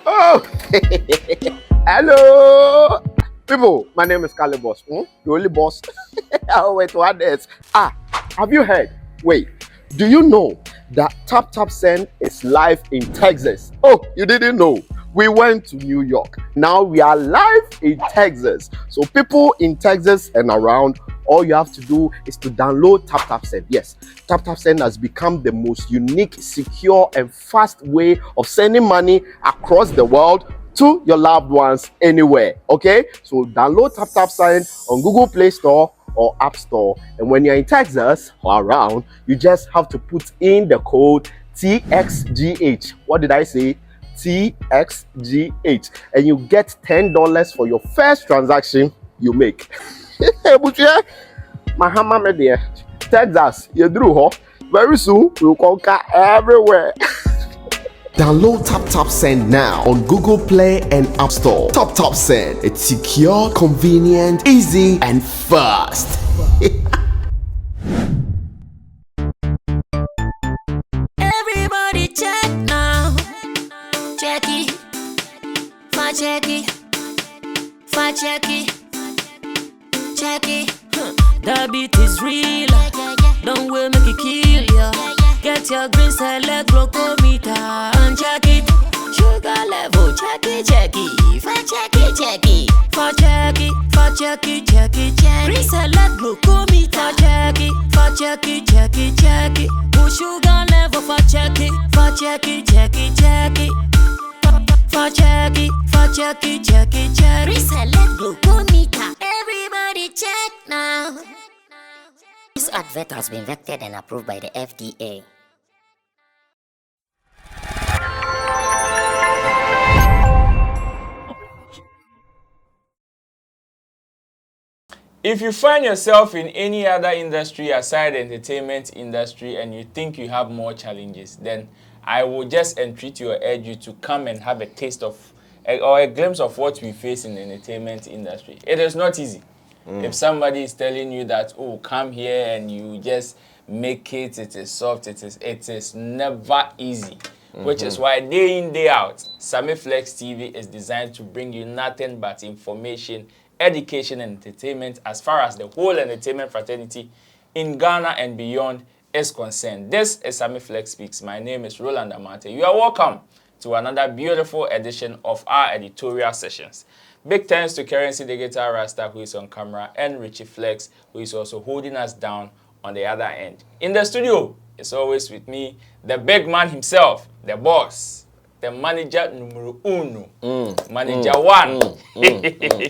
Oh, hello, people. My name is Kale Boss. The only boss. Oh, wait, what else? Have you heard? Wait, do you know that Tap Tap Send is live in Texas? Oh, you didn't know? We went to New York. Now we are live in Texas. So people in Texas and around, all you have to do is to download Tap Tap Send. Yes, Tap Tap Send has become the most unique, secure, and fast way of sending money across the world to your loved ones anywhere. Okay, so download Tap Tap Send on Google Play Store or App Store, and when you're in Texas or around, you just have to put in the code TXGH. What did I say? TXGH, and you get $10 for your first transaction you make. Mahama media, Texas, you drew ho. Very soon we'll conquer everywhere. Download Tap Tap Send now on Google Play and App Store. Tap Tap Send. It's secure, convenient, easy, and fast. Everybody check now. Check it. Fa check it. Fa check it. Check it. The beat is real. Don't wait, make it kill ya. Get your green select glucometer and check it. Sugar level, check it, check it. Fa check it, check it. Fa check it, fa check it, check it, check it. Green select glucometer, check it. Fa check it, check it, check it. Put sugar level, fa check it. Fa check it, check it, check it. Fa check it, fa check it, check it, check it. Green select glucometer. Everybody check now. This advert has been vetted and approved by the FDA. If you find yourself in any other industry aside the entertainment industry and you think you have more challenges, then I will just entreat you or urge you to come and have a taste of or a glimpse of what we face in the entertainment industry. It is not easy. If somebody is telling you that, oh, come here and you just make it, it is soft, it is never easy. Which is why day in, day out, Sammy Flex TV is designed to bring you nothing but information, education, and entertainment as far as the whole entertainment fraternity in Ghana and beyond is concerned. This is Sammy Flex Speaks. My name is Roland Amate. You are welcome to another beautiful edition of our editorial sessions. Big thanks to Currency the Guitar Rasta, who is on camera, and Richie Flex, who is also holding us down on the other end. In the studio, it's always with me, the big man himself, the boss, the manager numero uno, manager one.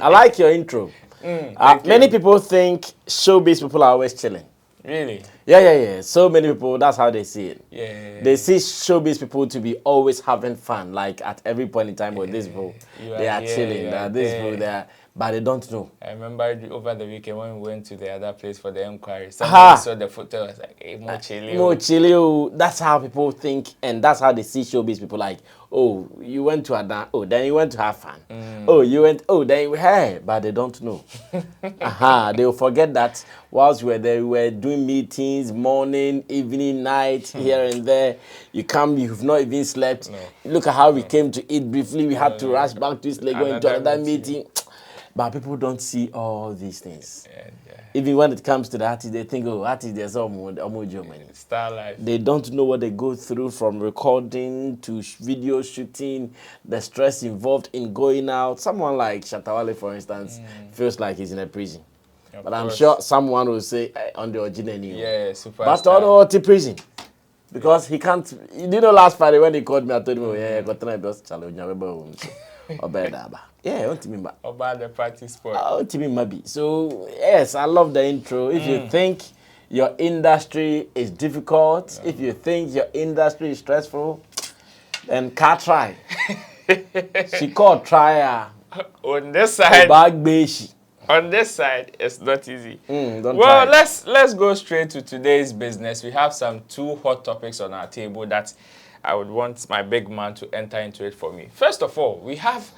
I like your intro. Many people think showbiz people are always chilling. Really? Yeah. So many people, that's how they see it. Yeah. They see showbiz people to be always having fun, like at every point in time with these people, they are chilling. These people, they are, but they don't know. I remember over the weekend when we went to the other place for the inquiry, somebody saw the photo, I was like, hey, more chilly. More chilly. That's how people think, and that's how they see showbiz people. Like, oh, you went to a dance, oh, then you went to have fun. Oh, you went, oh, then you, hey, but they don't know. They will forget that whilst we were there, we were doing meetings, morning, evening, night, here and there. You come, you've not even slept. No. Look at how we came to eat briefly. We had to rush back to East Lake, going to another meeting. But people don't see all these things. Yeah. Even when it comes to the artist, they think, oh, artist, there's some money. Star life. They don't know what they go through from recording to video shooting, the stress involved in going out. Someone like Shatawale, for instance, feels like he's in a prison. Of but I'm course. sure someone will say, on the original. Yeah, super. But on the prison. Because he can't, you know, last Friday when he called me, I told him, oh, yeah, I got to best challenge. Yeah, I want me about the party sport. I want me maybe. So, yes, I love the intro. If you think your industry is difficult, if you think your industry is stressful, then can't try. She called try On this side, Bagbeshi. on this side, it's not easy. Don't Well, try. let's go straight to today's business. We have two hot topics on our table that I would want my big man to enter into it for me. First of all, we have,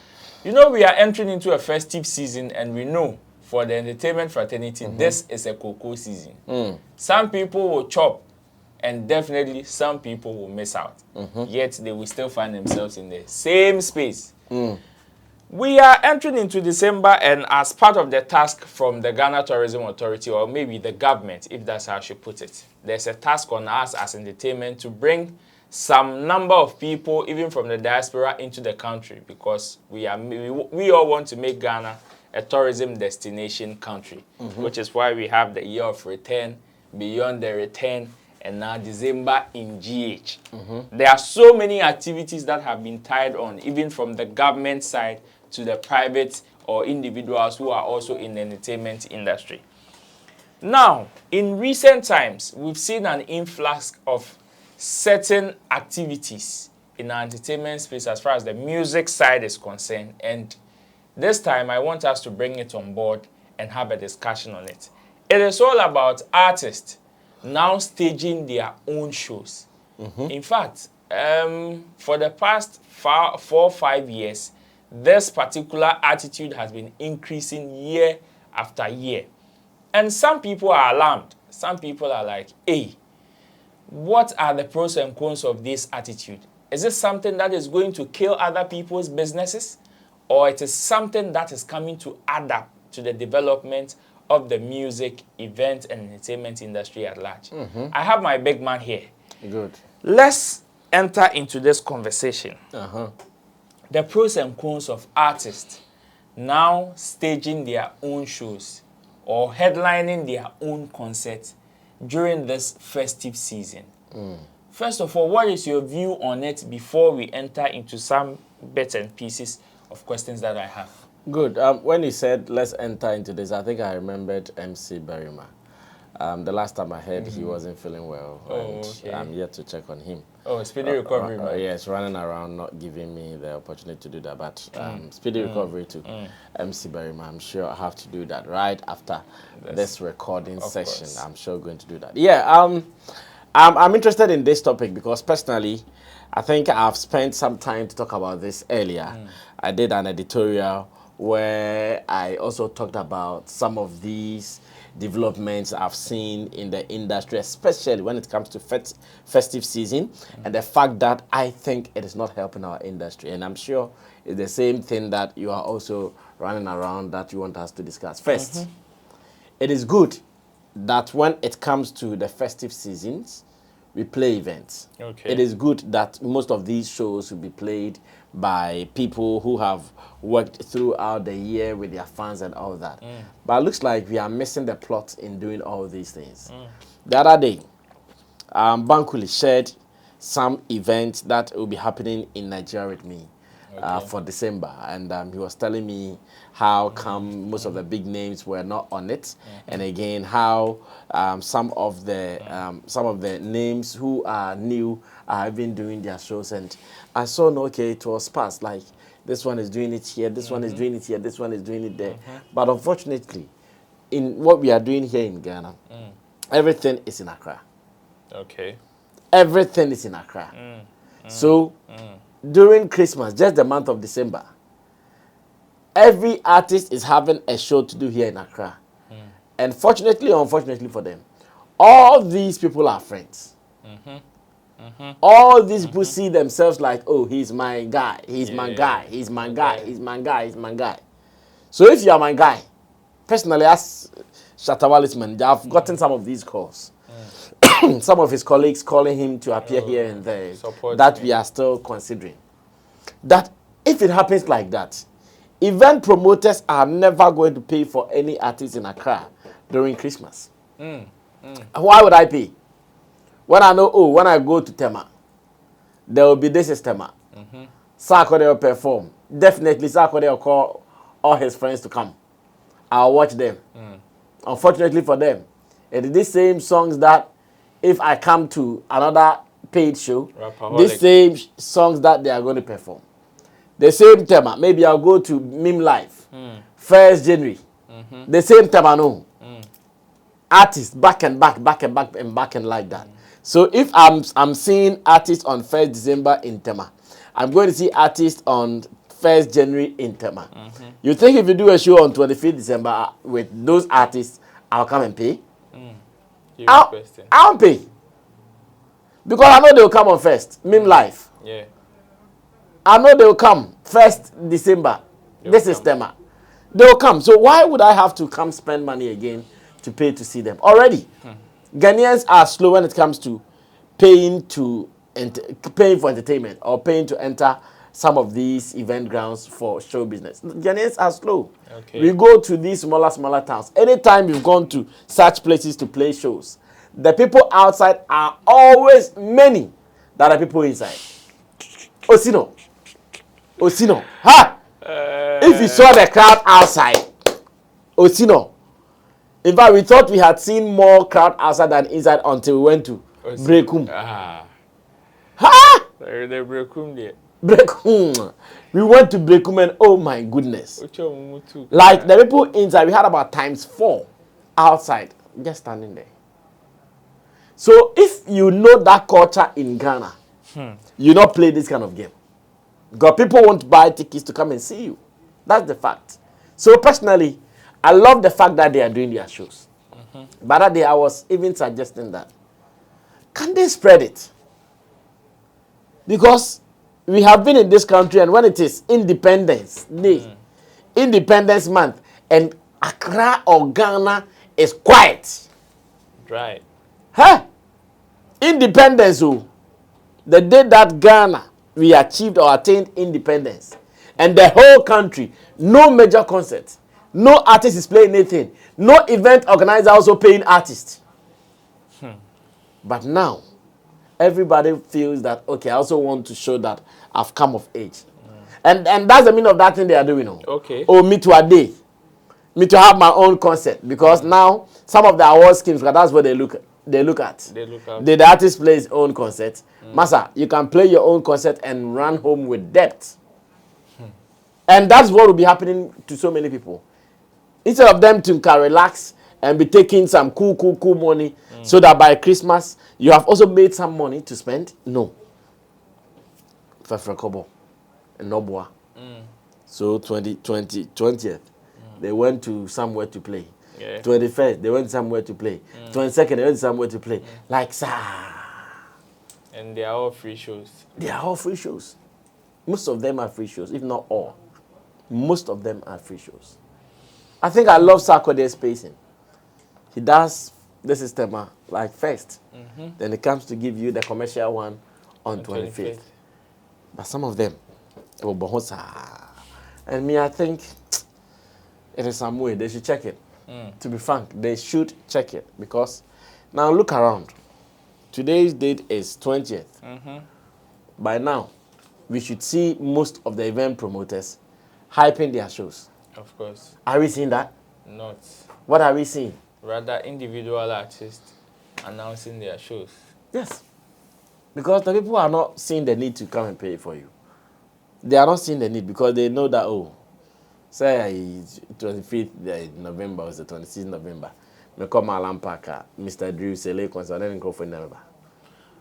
we are entering into a festive season, and we know for the entertainment fraternity, this is a cocoa season. Some people will chop and definitely some people will miss out. Yet they will still find themselves in the same space. We are entering into December, and as part of the task from the Ghana Tourism Authority, or maybe the government, if that's how I should put it, there's a task on us as entertainment to bring some number of people, even from the diaspora, into the country, because we all want to make Ghana a tourism destination country, which is why we have the year of return, beyond the return, and now December in GH. There are so many activities that have been tied on, even from the government side to the private or individuals who are also in the entertainment industry. Now, in recent times, we've seen an influx of certain activities in our entertainment space as far as the music side is concerned, and this time I want us to bring it on board and have a discussion on it. It is all about artists now staging their own shows. In fact, for the past 4 or 5 years, this particular attitude has been increasing year after year. And some people are alarmed. Some people are like, hey, what are the pros and cons of this attitude? Is it something that is going to kill other people's businesses? Or it is something that is coming to add up to the development of the music, event, and entertainment industry at large? I have my big man here. Good. Let's enter into this conversation. The pros and cons of artists now staging their own shows or headlining their own concerts during this festive season. First of all, what is your view on it before we enter into some bits and pieces of questions that I have? Good. When you said let's enter into this, I think I remembered MC Berima. The last time I heard he wasn't feeling well, and I'm yet to check on him. Oh, speedy recovery, man. Yes, running around, not giving me the opportunity to do that, but speedy recovery to MC Berima. I'm sure I have to do that right after this recording session. Course. I'm sure going to do that. Yeah, I'm interested in this topic because personally, I think I've spent some time to talk about this earlier. I did an editorial where I also talked about some of these developments I've seen in the industry, especially when it comes to festive season, and the fact that I think it is not helping our industry. And I'm sure it's the same thing that you are also running around that you want us to discuss. First, it is good that when it comes to the festive seasons, we play events. It is good that most of these shows will be played by people who have worked throughout the year with their fans and all that. But it looks like we are missing the plot in doing all these things. The other day, Bankuli shared some events that will be happening in Nigeria with me for December, and he was telling me how come most of the big names were not on it, and again how some of the names who are new are even doing their shows. And I saw, no, okay, it was past, like this one is doing it here, this one is doing it here, this one is doing it there. But unfortunately, in what we are doing here in Ghana, everything is in Accra. Everything is in Accra. So during Christmas, just the month of December, every artist is having a show to do here in Accra. And fortunately or unfortunately for them, all these people are friends. All these people see themselves like, oh, he's my guy, he's my guy, he's my guy, he's my guy, he's my guy. So if you are my guy, personally, as Shatawali's manager, I've gotten some of these calls. Some of his colleagues calling him to appear here and there, that we are still considering. That if it happens like that, event promoters are never going to pay for any artist in Accra during Christmas. Why would I pay? When I know, oh, when I go to Tema, there will be this is Tema. Sarkodie will perform. Definitely, Sarkodie will call all his friends to come. I'll watch them. Unfortunately for them, it is the same songs that if I come to another paid show, the same songs that they are going to perform. The same Tema. Maybe I'll go to Meme Live, 1st January. The same Tema, no. Artists back and back and like that. So if I'm seeing artists on 1st December in Tema, I'm going to see artists on 1st January in Tema. You think if you do a show on 25th December with those artists, I'll come and pay? I won't pay. Because I know they'll come on first. Meme life. Yeah. I know they'll come 1st December. This is Tema. They'll come. So why would I have to come spend money again to pay to see them? Already, Ghanaians are slow when it comes to paying for entertainment or paying to enter some of these event grounds for show business. Ghanaians are slow. Okay. We go to these smaller towns. Anytime you've gone to such places to play shows, the people outside are always many than the people inside. Osino. Ha! If you saw the crowd outside, Osino. In fact, we thought we had seen more crowd outside than inside until we went to Brekum. Ha! The Brekum there. Brekum. We went to Brekum and oh my goodness. Like the people inside, we had about ×4 outside, just standing there. So if you know that culture in Ghana, you not play this kind of game. Because people won't buy tickets to come and see you. That's the fact. So personally, I love the fact that they are doing their shows. But that day I was even suggesting that. Can they spread it? Because we have been in this country and when it is Independence Day, Independence Month, and Accra or Ghana is quiet. Right. Huh? Independence, oh. The day that Ghana, we achieved or attained independence. And the whole country, no major concert. No artist is playing anything. No event organizer also paying artists. But now, everybody feels that, okay, I also want to show that I've come of age. And that's the meaning of that thing they are doing. Okay. Oh, me to a day. Me to have my own concert. Because now, some of the award schemes, that's what they look at. Did the artist play his own concert? Massa, you can play your own concert and run home with debt. And that's what will be happening to so many people. Instead of them to can relax and be taking some cool money so that by Christmas you have also made some money to spend. No. Fefrekobo and Nobwa. So 20th, they went to somewhere to play. Yeah. 21st, they went somewhere to play. 22nd, they went somewhere to play. Like, and they are all free shows. They are all free shows. Most of them are free shows, if not all. Most of them are free shows. I think I love Sarkodie's spacing. He does the system like first. Then he comes to give you the commercial one on 25th. But some of them, and me, I think it is some way they should check it. To be frank, they should check it because now look around. Today's date is 20th. By now, we should see most of the event promoters hyping their shows. Of course. Are we seeing that? Not. What are we seeing? Rather, individual artists announcing their shows. Yes. Because the people are not seeing the need to come and pay for you. They are not seeing the need because they know that, oh, say 25th November was the 26th November. Me come Alan Parker, Mr. Drew, Sele, concert, then go for November.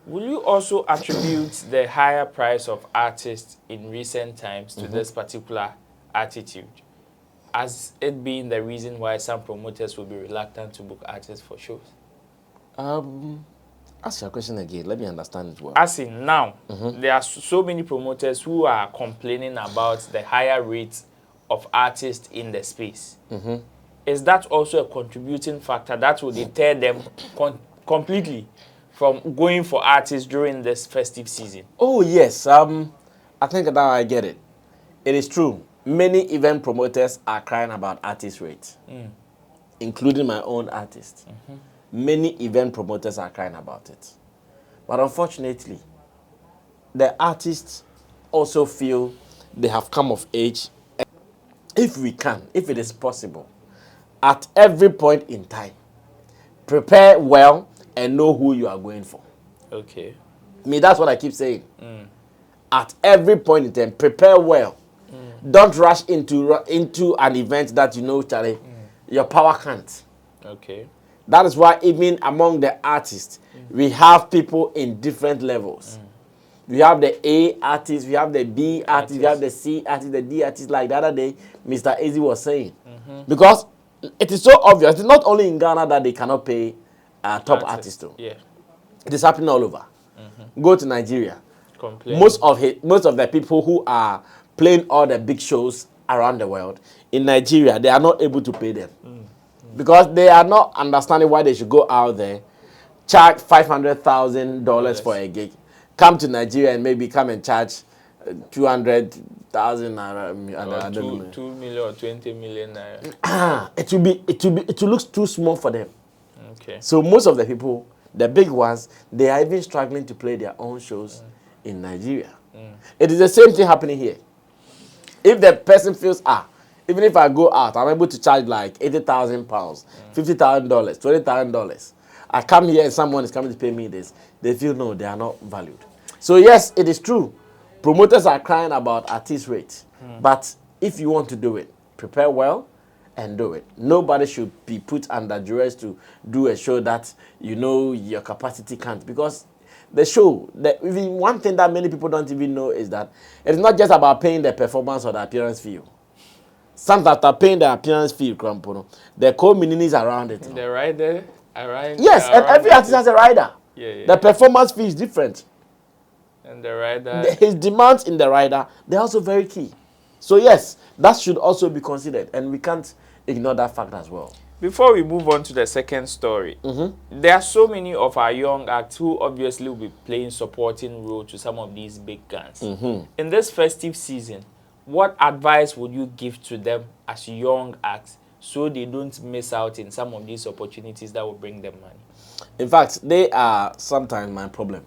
Will you also attribute the higher price of artists in recent times to this particular attitude, as it being the reason why some promoters will be reluctant to book artists for shows? Ask your question again. Let me understand it well. As in now, there are so many promoters who are complaining about the higher rates of artists in the space. Is that also a contributing factor that will deter them completely from going for artists during this festive season? Oh, yes. I think now I get it. It is true. Many event promoters are crying about artist rates, including my own artist. Many event promoters are crying about it. But unfortunately, the artists also feel they have come of age. If we can, if it is possible, at every point in time, prepare well and know who you are going for. Okay. Me, that's what I keep saying. At every point in time, prepare well. Don't rush into an event that you know, Charlie, your power can't. Okay. That is why even among the artists, we have people in different levels. We have the A artists, we have the B artists, we have the C artists, the D artists, like the other day, Mr. Easy was saying. Because it is so obvious, it's not only in Ghana that they cannot pay top artists. Too. Yeah. It is happening all over. Go to Nigeria. Complain. Most of the people who are playing all the big shows around the world in Nigeria, they are not able to pay them because they are not understanding why they should go out there, charge $500,000 for a gig, come to Nigeria and maybe come and charge 200,000 Or 2 million or 20 million naira. it will look too small for them. Okay. So most of the people, the big ones, they are even struggling to play their own shows in Nigeria. It is the same thing happening here. If the person feels, even if I go out, I'm able to charge like £80,000, $50,000, $20,000. I come here and someone is coming to pay me this. They feel no, they are not valued. So yes, it is true. Promoters are crying about artist rates. But if you want to do it, prepare well and do it. Nobody should be put under duress to do a show that you know your capacity can't. Because the show, even one thing that many people don't even know is that it's not just about paying the performance or the appearance fee. Sometimes after paying the appearance fee, the co-meanings around it. The rider around. Yes, and every artist has a rider. Yeah. The performance fee is different. And the rider. His demands in the rider, they're also very key. So yes, that should also be considered, and we can't ignore that fact as well. Before we move on to the second story, there are so many of our young acts who obviously will be playing supporting role to some of these big guns. In this festive season, what advice would you give to them as young acts so they don't miss out in some of these opportunities that will bring them money? In fact, they are sometimes my problem.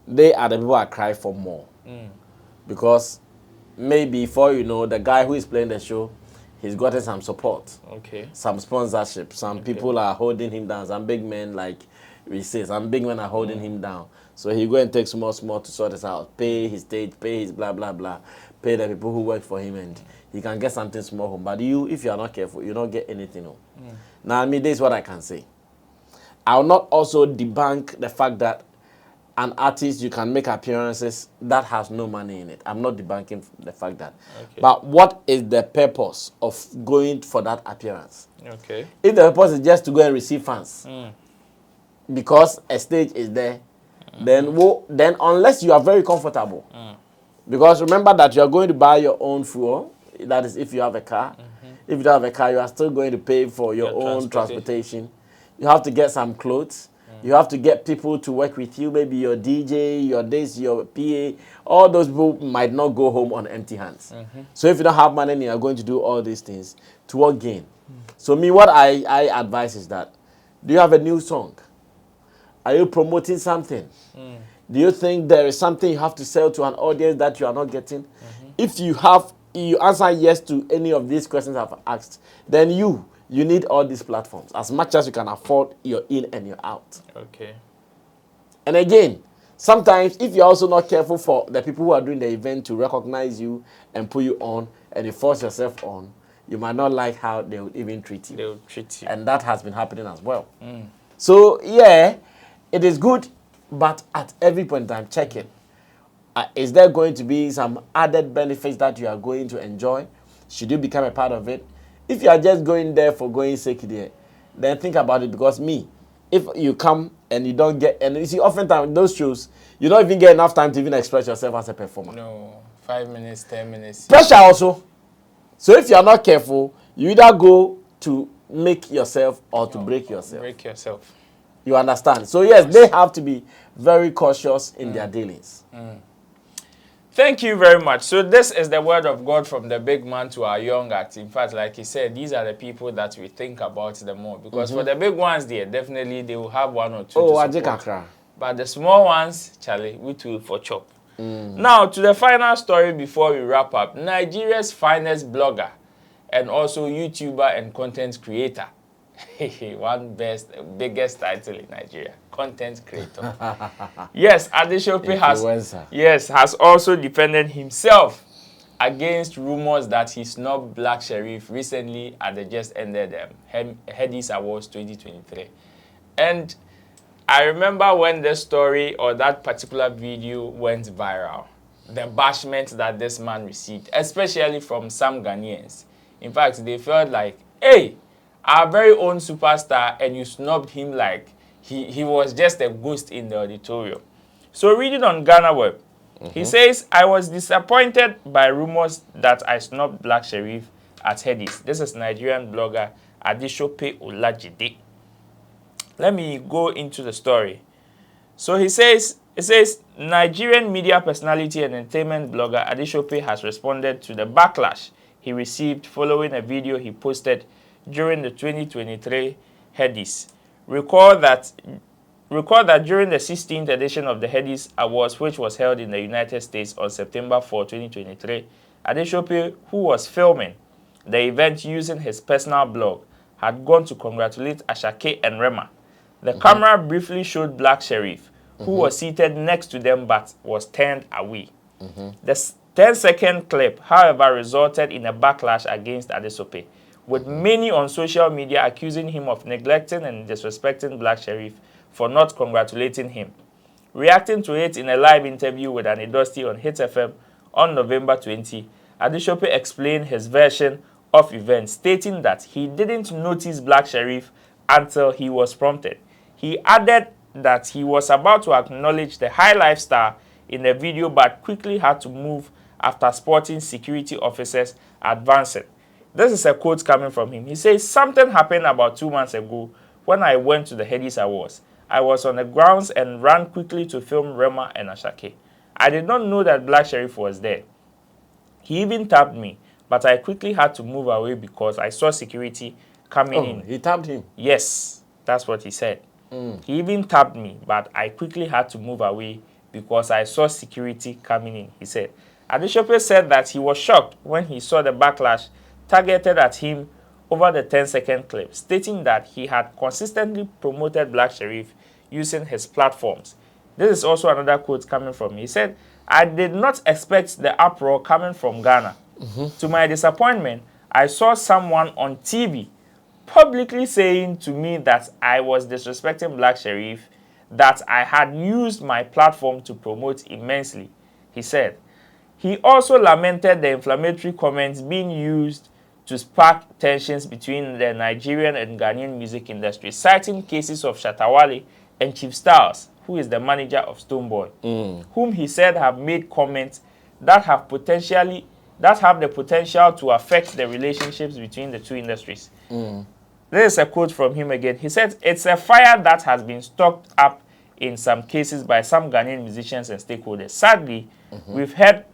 They are the people I cry for more. Because maybe before you know, the guy who is playing the show, he's gotten some support. Okay. Some sponsorship. Some people are holding him down. Some big men, like we say, some big men are holding him down. So he go and take small to sort this out. Pay his stage, pay his blah, blah, blah. Pay the people who work for him, and he can get something small home. But you, if you are not careful, you don't get anything home. Now, I mean, this is what I can say. I will not also debunk the fact that an artist, you can make appearances that has no money in it. I'm not debunking the fact that. Okay. But what is the purpose of going for that appearance? Okay. If the purpose is just to go and receive fans, because a stage is there, then unless you are very comfortable, because remember that you are going to buy your own fuel, that is if you have a car. If you don't have a car, you are still going to pay for your own transportation. You have to get some clothes. You have to get people to work with you, maybe your DJ, your this, your PA. All those people might not go home on empty hands. So if you don't have money and you are going to do all these things, to what gain? So me, what I advise is that, do you have a new song? Are you promoting something? Do you think there is something you have to sell to an audience that you are not getting? If you answer yes to any of these questions I've asked, then you need all these platforms as much as you can afford your in and your out. Okay. And again, sometimes if you're also not careful for the people who are doing the event to recognize you and put you on, and you force yourself on, you might not like how they would even treat you. They will treat you. And that has been happening as well. So yeah, it is good, but at every point in time, check it. Is there going to be some added benefits that you are going to enjoy? Should you become a part of it? If you are just going there for going sake there, then think about it. Because if you come and you don't get, and you see, oftentimes those shows, you don't even get enough time to even express yourself as a performer. No, 5 minutes, 10 minutes. Pressure also. So if you are not careful, you either go to make yourself or to break yourself. Break yourself. You understand? So yes, they have to be very cautious in their dealings. Thank you very much. So this is the word of God from the big man to our young acts. In fact, like he said, these are the people that we think about the more. Because for the big ones there, definitely they will have one or two to support. But the small ones, Charlie, we tool for chop. Now, to the final story before we wrap up. Nigeria's finest blogger and also YouTuber and content creator. Biggest title in Nigeria, content creator. Yes, Adesope has also defended himself against rumors that he snubbed Black Sherif recently at the just ended Headies Awards 2023. And I remember when the story or that particular video went viral, the bashment that this man received, especially from some Ghanaians. In fact, they felt like, hey, our very own superstar, and you snubbed him like he was just a ghost in the auditorium. So reading on Ghana Web, he says, I was disappointed by rumors that I snubbed Black Sherif at Headies. This is Nigerian blogger Adesope Olajide. Let me go into the story. So it says, Nigerian media personality and entertainment blogger Adesope has responded to the backlash he received following a video he posted during the 2023 Headies. Recall that during the 16th edition of the Headies Awards, which was held in the United States on September 4, 2023, Adesope, who was filming the event using his personal blog, had gone to congratulate Ashake and Rema. The camera briefly showed Black Sherif, who was seated next to them but was turned away. The 10-second clip, however, resulted in a backlash against Adesope, with many on social media accusing him of neglecting and disrespecting Black Sherif for not congratulating him. Reacting to it in a live interview with Artiste on Hit FM on November 20, Adesope explained his version of events, stating that he didn't notice Black Sherif until he was prompted. He added that he was about to acknowledge the high lifestyle in the video but quickly had to move after spotting security officers advancing. This is a quote coming from him. He says, something happened about 2 months ago when I went to the Headies Awards. I was on the grounds and ran quickly to film Rema and Ashake. I did not know that Black Sherif was there. He even tapped me, but I quickly had to move away because I saw security coming in. He tapped him? Yes, that's what he said. He even tapped me, but I quickly had to move away because I saw security coming in, he said. Adesope said that he was shocked when he saw the backlash targeted at him over the 10-second clip, stating that he had consistently promoted Black Sherif using his platforms. This is also another quote coming from him. He said, I did not expect the uproar coming from Ghana. To my disappointment, I saw someone on TV publicly saying to me that I was disrespecting Black Sherif, that I had used my platform to promote immensely, he said. He also lamented the inflammatory comments being used to spark tensions between the Nigerian and Ghanaian music industry, citing cases of Shatawale and Chief Styles, who is the manager of Stonebwoy, whom he said have made comments that have the potential to affect the relationships between the two industries. This is a quote from him again. He said, it's a fire that has been stoked up in some cases by some Ghanaian musicians and stakeholders. Sadly, we've heard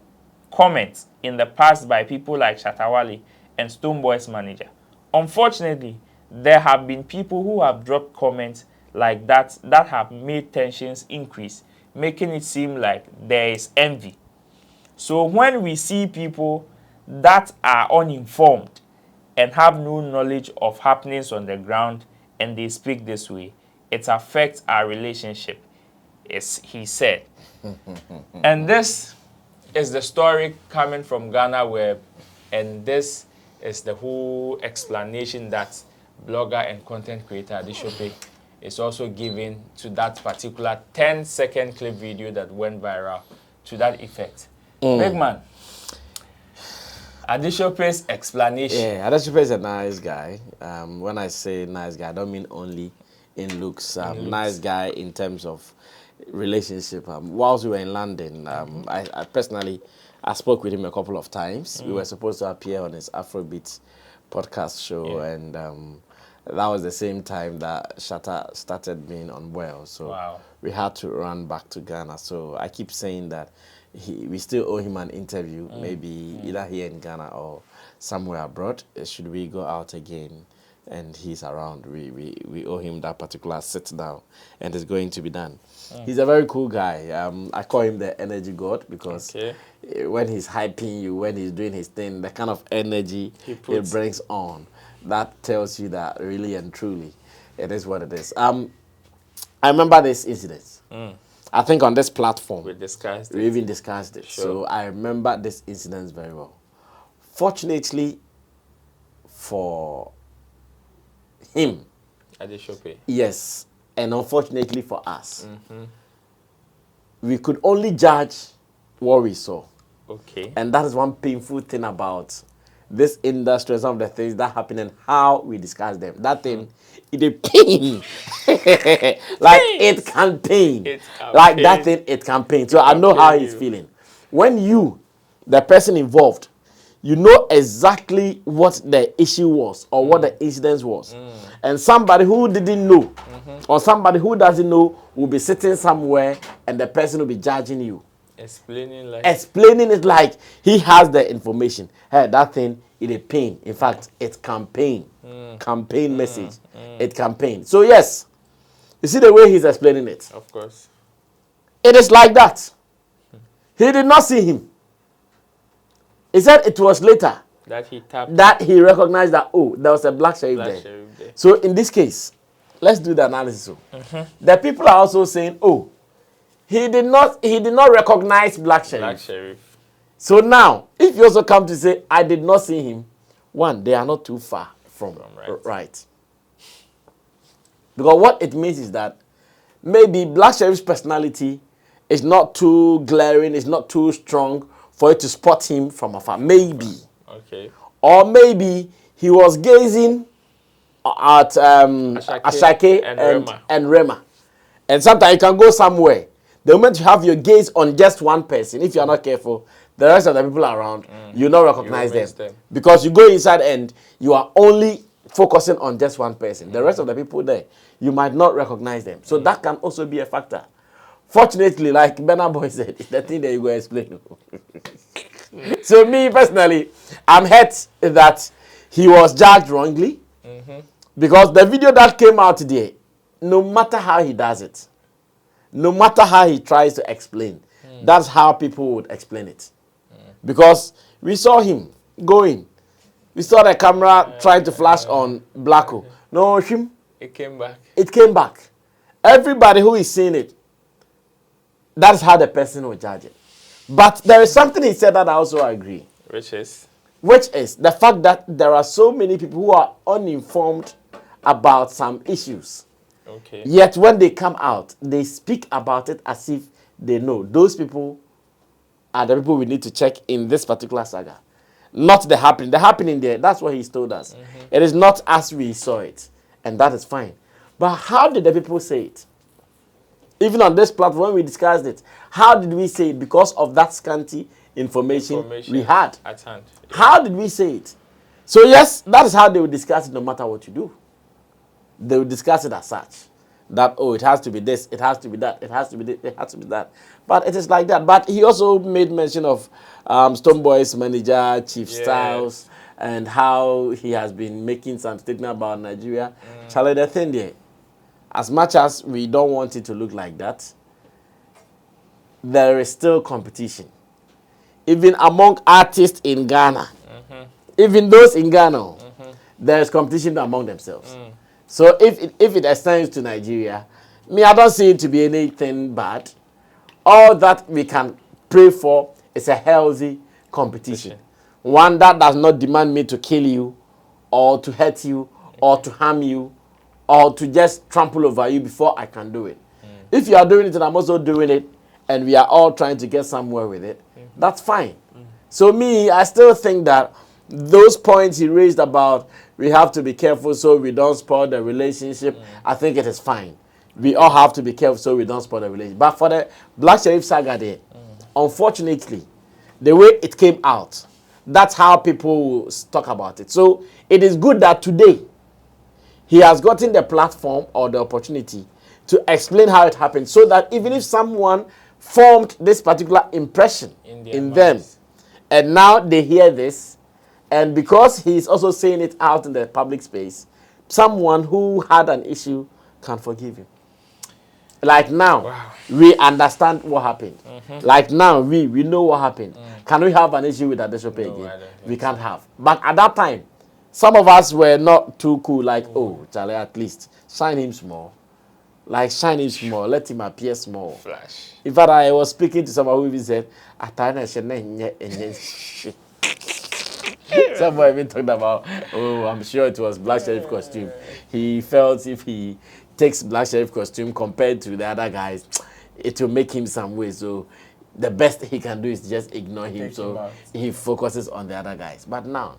comments in the past by people like Shatawale and Stonebwoy's manager. Unfortunately, there have been people who have dropped comments like that have made tensions increase, making it seem like there is envy. So when we see people that are uninformed and have no knowledge of happenings on the ground and they speak this way, it affects our relationship, as he said. And this is the story coming from Ghana Web, and this is the whole explanation that blogger and content creator Adesope is also giving to that particular 10-second clip video that went viral, to that effect. Big man, Adesope's explanation. Yeah, Adesope is a nice guy. When I say nice guy, I don't mean only in looks. Nice guy in terms of relationship. Whilst we were in London, I personally, I spoke with him a couple of times. We were supposed to appear on his Afrobeat podcast show, and that was the same time that Shatta started being unwell. So we had to run back to Ghana. So I keep saying that we still owe him an interview, maybe either here in Ghana or somewhere abroad. Should we go out again and he's around, we owe him that particular sit down, and it's going to be done. He's a very cool guy. I call him the energy god because when he's hyping you, when he's doing his thing, the kind of energy he brings on, that tells you that really and truly it is what it is. I remember this incident. I think on this platform, we even discussed it. Sure. So I remember this incident very well. Fortunately for him, Adesope. Yes, and unfortunately for us, we could only judge what we saw. Okay. And that is one painful thing about this industry, some of the things that happen and how we discuss them. That thing, it a pain. Like it can pain. It can Like pain. that thing, it can pain. So I know how he's feeling. When you, the person involved, you know exactly what the issue was or what the incident was. And somebody who didn't know or somebody who doesn't know will be sitting somewhere and the person will be judging you. Explaining it like he has the information. Hey, that thing is a pain. In fact, it's campaign. Campaign message. It campaign. So yes, you see the way he's explaining it. Of course. It is like that. He did not see him. He said it was later That he tapped. that he recognized that, oh, there was a black sheriff there. So in this case, let's do the analysis. The people are also saying, oh, he did not recognize black sheriff. So now, if you also come to say, I did not see him, one, they are not too far from right. Because what it means is that maybe black sheriff's personality is not too glaring, is not too strong for you to spot him from afar. Maybe. Okay. Or maybe he was gazing at Ashake and Rema. And sometimes you can go somewhere. The moment you have your gaze on just one person, if you are not careful, the rest of the people around, you not recognize them. Because you go inside and you are only focusing on just one person. The rest of the people there, you might not recognize them. So that can also be a factor. Fortunately, like Bernard Boy said, it's the thing that you go explain. So me personally, I'm hurt that he was judged wrongly. Because the video that came out today, no matter how he does it, no matter how he tries to explain, that's how people would explain it. Because we saw him going. We saw the camera trying to flash on Blacko. No, him. It came back. It came back. Everybody who is seeing it, that's how the person will judge it. But there is something he said that I also agree. Which is the fact that there are so many people who are uninformed about some issues. Okay. Yet when they come out, they speak about it as if they know. Those people are the people we need to check in this particular saga. Not the happening. The happening there, that's what he's told us. It is not as we saw it. And that is fine. But how did the people say it? Even on this platform, when we discussed it, how did we say it? Because of that scanty information we had. At hand. Yeah. How did we say it? So yes, that is how they will discuss it no matter what you do. They will discuss it as such. That, oh, it has to be this, it has to be that, it has to be this, it has to be that. But it is like that. But he also made mention of Stonebwoy's manager, Chief Styles, and how he has been making some statement about Nigeria. Charlie, the thing there, as much as we don't want it to look like that, there is still competition. Even among artists in Ghana, even those in Ghana, there is competition among themselves. So if it extends to Nigeria, I don't see it to be anything bad. All that we can pray for is a healthy competition. One that does not demand me to kill you, or to hurt you, or to harm you, or to just trample over you before I can do it. If you are doing it and I'm also doing it, and we are all trying to get somewhere with it, that's fine. So I still think that those points he raised about we have to be careful so we don't spoil the relationship, I think it is fine. We all have to be careful so we don't spoil the relationship. But for the Black Sherif saga there, unfortunately, the way it came out, that's how people will talk about it. So it is good that today he has gotten the platform or the opportunity to explain how it happened so that even if someone formed this particular impression in them, and now they hear this, and because he's also saying it out in the public space, someone who had an issue can forgive him. Like now, we understand what happened. Like now, we know what happened. Can we have an issue with Adesope again? We can't have. But at that time, some of us were not too cool. Like, oh, Charlie, at least shine him small. Like, shine him small. Let him appear small. Flash. In fact, I was speaking to someone who even said, someone even talked about, oh, I'm sure it was Black Sherif costume. He felt if he takes Black Sherif costume compared to the other guys, it will make him some way. So the best he can do is just ignore him. So he focuses on the other guys. But now,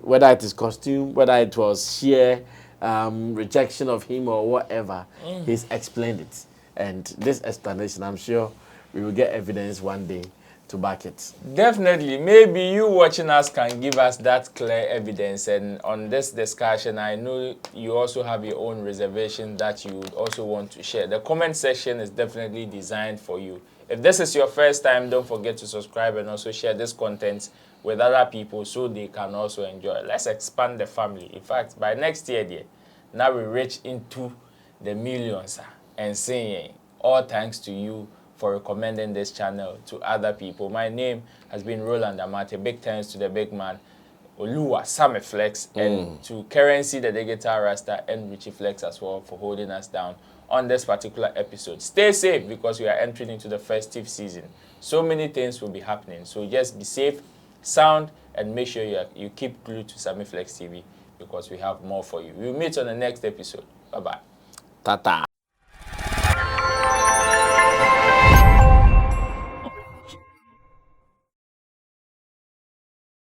whether it is costume, whether it was sheer rejection of him or whatever, he's explained it. And this explanation, I'm sure we will get evidence one day to back it. Definitely. Maybe you watching us can give us that clear evidence. And on this discussion, I know you also have your own reservation that you would also want to share. The comment section is definitely designed for you. If this is your first time, don't forget to subscribe and also share this content with other people so they can also enjoy. Let's expand the family. In fact, by next year, dear, now we reach into the millions and saying all thanks to you for recommending this channel to other people. My name has been Roland Amate. Big thanks to the big man, Oluwa Sammy Flex, and to Currency, the Digital Rasta, and Richie Flex as well for holding us down on this particular episode. Stay safe because we are entering into the festive season. So many things will be happening. So just be safe, sound, and make sure you keep glued to Sammy Flex TV because we have more for you. We'll meet on the next episode. Bye-bye. Tata.